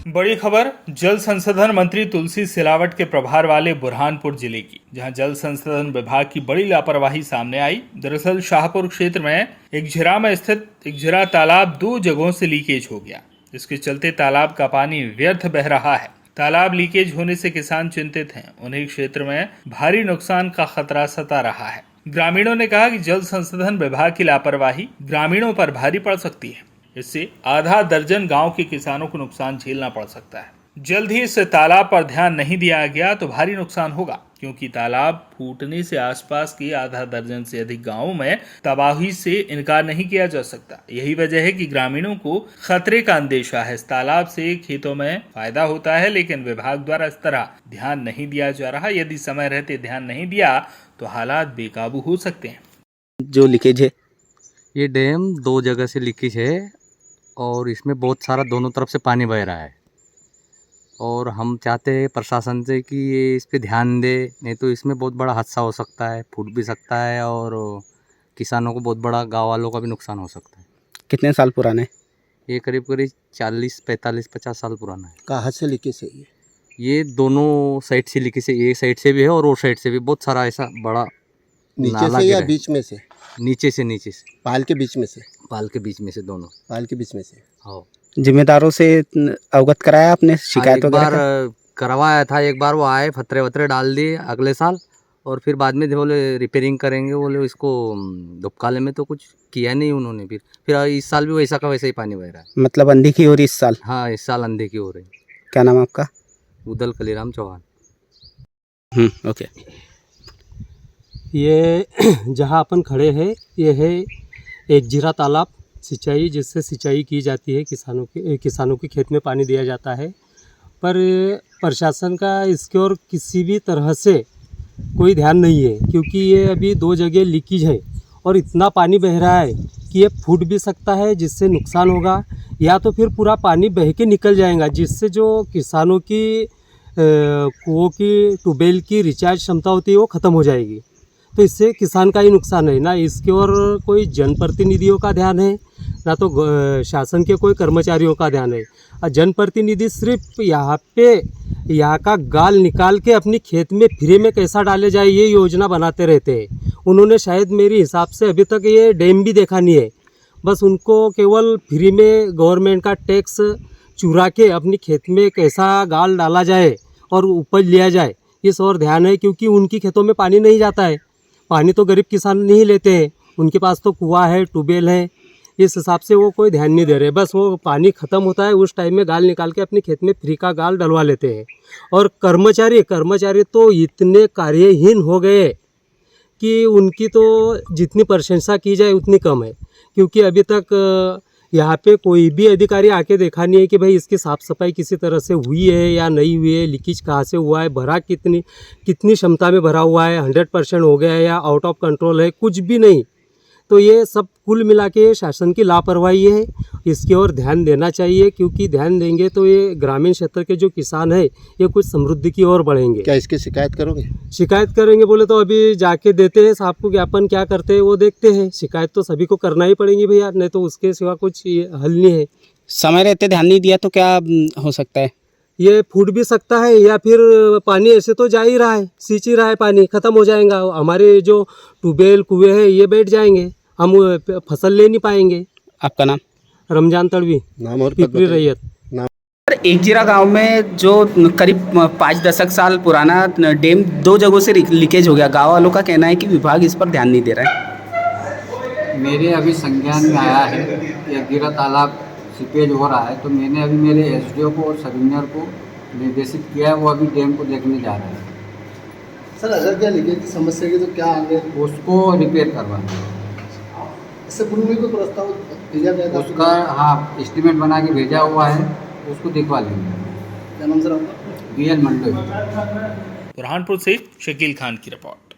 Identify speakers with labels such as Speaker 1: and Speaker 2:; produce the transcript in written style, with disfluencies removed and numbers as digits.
Speaker 1: बड़ी खबर जल संसाधन मंत्री तुलसी सिलावट के प्रभार वाले बुरहानपुर जिले की, जहां जल संसाधन विभाग की बड़ी लापरवाही सामने आई। दरअसल शाहपुर क्षेत्र में एक झिरा में स्थित एक झिरा तालाब 2 जगहों से लीकेज हो गया। इसके चलते तालाब का पानी व्यर्थ बह रहा है। तालाब लीकेज होने से किसान चिंतित हैं। उन्हें क्षेत्र में भारी नुकसान का खतरा सता रहा है। ग्रामीणों ने कहा कि जल संसाधन विभाग की लापरवाही ग्रामीणों पर भारी पड़ सकती है। इससे आधा दर्जन गांव के किसानों को नुकसान झेलना पड़ सकता है। जल्द ही इस तालाब पर ध्यान नहीं दिया गया तो भारी नुकसान होगा, क्योंकि तालाब फूटने से आसपास के आधा दर्जन से अधिक गांवों में तबाही से इनकार नहीं किया जा सकता। यही वजह है कि ग्रामीणों को खतरे का अंदेशा है। इस तालाब से खेतों में फायदा होता है, लेकिन विभाग द्वारा इस तरह ध्यान नहीं दिया जा रहा। यदि समय रहते ध्यान नहीं दिया तो हालात बेकाबू हो सकते हैं।
Speaker 2: जो लीकेज है,
Speaker 3: ये डैम 2 जगह से लीकेज है और इसमें बहुत सारा दोनों तरफ से पानी बह रहा है और हम चाहते हैं प्रशासन से कि ये इस पे ध्यान दे, नहीं तो इसमें बहुत बड़ा हादसा हो सकता है, फूट भी सकता है और किसानों को बहुत बड़ा, गांव वालों का भी नुकसान हो सकता है।
Speaker 2: कितने साल पुराना है?
Speaker 3: ये करीब 40, 45, 50 साल पुराना है।
Speaker 2: कहाँ से लीकेज है
Speaker 3: ये दोनों साइड से लीकेज है, एक साइड से भी है और वो साइड से भी। बहुत सारा ऐसा बड़ा
Speaker 2: नीचे से या बीच में से?
Speaker 3: नीचे से
Speaker 2: पाल के बीच में से?
Speaker 3: पाल के बीच में से, दोनों
Speaker 2: पाल के बीच में से।
Speaker 3: हाँ।
Speaker 2: जिम्मेदारों से अवगत कराया आपने? शिकायत
Speaker 3: एक बार करवाया था, एक बार वो आए, फतरे वतरे डाल दिए अगले साल, और फिर बाद में बोले रिपेयरिंग करेंगे, बोले इसको दुपकाले में, तो कुछ किया नहीं उन्होंने। फिर इस साल भी वैसा का वैसा ही पानी बह रहा है।
Speaker 2: मतलब अंधी की हो रही इस साल?
Speaker 3: हाँ, इस साल अंधे की हो रही।
Speaker 2: क्या नाम आपका?
Speaker 3: उदल कलीराम चौहान।
Speaker 2: ओके।
Speaker 4: ये जहाँ अपन खड़े हैं, ये है एक जीरा तालाब सिंचाई, जिससे सिंचाई की जाती है, किसानों के खेत में पानी दिया जाता है। पर प्रशासन का इसके और किसी भी तरह से कोई ध्यान नहीं है, क्योंकि ये अभी 2 जगह लीकेज है और इतना पानी बह रहा है कि ये फूट भी सकता है, जिससे नुकसान होगा, या तो फिर पूरा पानी बह के निकल जाएगा, जिससे जो किसानों की कुओं की, ट्यूबवेल की रिचार्ज क्षमता होती है वो ख़त्म हो जाएगी। तो इससे किसान का ही नुकसान है। ना इसके और कोई जनप्रतिनिधियों का ध्यान है, ना तो शासन के कोई कर्मचारियों का ध्यान है। और जनप्रतिनिधि सिर्फ यहाँ का गाल निकाल के अपनी खेत में फ्री में कैसा डाले जाए, ये योजना बनाते रहते हैं। उन्होंने शायद मेरे हिसाब से अभी तक ये डैम भी देखा नहीं है। बस उनको केवल फ्री में गवर्नमेंट का टैक्स चुरा के अपनी खेत में कैसा गाल डाला जाए और उपज लिया जाए, इस और ध्यान है। क्योंकि उनकी खेतों में पानी नहीं जाता है, पानी तो गरीब किसान नहीं लेते हैं, उनके पास तो कुआं है, ट्यूबवेल है, इस हिसाब से वो कोई ध्यान नहीं दे रहे। बस वो पानी ख़त्म होता है उस टाइम में गाल निकाल के अपने खेत में फ्री का गाल डलवा लेते हैं। और कर्मचारी तो इतने कार्यहीन हो गए कि उनकी तो जितनी प्रशंसा की जाए उतनी कम है। क्योंकि अभी तक यहाँ पे कोई भी अधिकारी आके देखा नहीं है कि भाई इसकी साफ़ सफाई किसी तरह से हुई है या नहीं हुई है, लीकेज कहाँ से हुआ है, भरा कितनी क्षमता में भरा हुआ है, 100% हो गया है या आउट ऑफ कंट्रोल है, कुछ भी नहीं। तो ये सब कुल मिला के शासन की लापरवाही है, इसकी ओर ध्यान देना चाहिए। क्योंकि ध्यान देंगे तो ये ग्रामीण क्षेत्र के जो किसान है ये कुछ समृद्धि की ओर बढ़ेंगे।
Speaker 2: क्या इसकी शिकायत करोगे?
Speaker 4: शिकायत करेंगे बोले तो अभी जाके देते हैं साहब को ज्ञापन, क्या करते हैं वो देखते हैं। शिकायत तो सभी को करना ही पड़ेगी भैया, नहीं तो उसके सिवा कुछ हल नहीं है।
Speaker 2: समय रहते ध्यान नहीं दिया तो क्या हो सकता है?
Speaker 4: ये फूट भी सकता है, या फिर पानी ऐसे तो जा ही रहा है, सींच ही रहा है, पानी ख़त्म हो जाएगा। हमारे जो ट्यूबवेल कुएँ हैं ये बैठ जाएंगे, हम फसल ले नहीं पाएंगे।
Speaker 2: आपका नाम?
Speaker 4: रमजान तड़वी,
Speaker 2: नाम और
Speaker 4: पिपरी रैयत।
Speaker 2: एक जीरा गांव में जो करीब 5 दशक साल पुराना डैम 2 जगहों से लीकेज हो गया। गांव वालों का कहना है कि विभाग इस पर ध्यान नहीं दे रहा है।
Speaker 5: मेरे अभी संज्ञान में आया है कि जीरा तालाब सीपेज हो रहा है, तो मैंने अभी मेरे एसडीओ को और सब इंजीनियर को निर्देशित किया है, वो अभी डैम को देखने जा रहे हैं।
Speaker 6: सर, अगर क्या लीकेज की समस्या की तो क्या आगे
Speaker 5: उसको रिपेयर करवाना,
Speaker 6: इससे पूर्व में कोई प्रस्ताव भेजा गया था
Speaker 5: उसका? हाँ, एस्टीमेट बना के भेजा हुआ है, उसको दिखवा लेंगे।
Speaker 6: क्या नाम सर आपका?
Speaker 5: BL मंडल।
Speaker 1: बुरहानपुर से शकील खान की रिपोर्ट।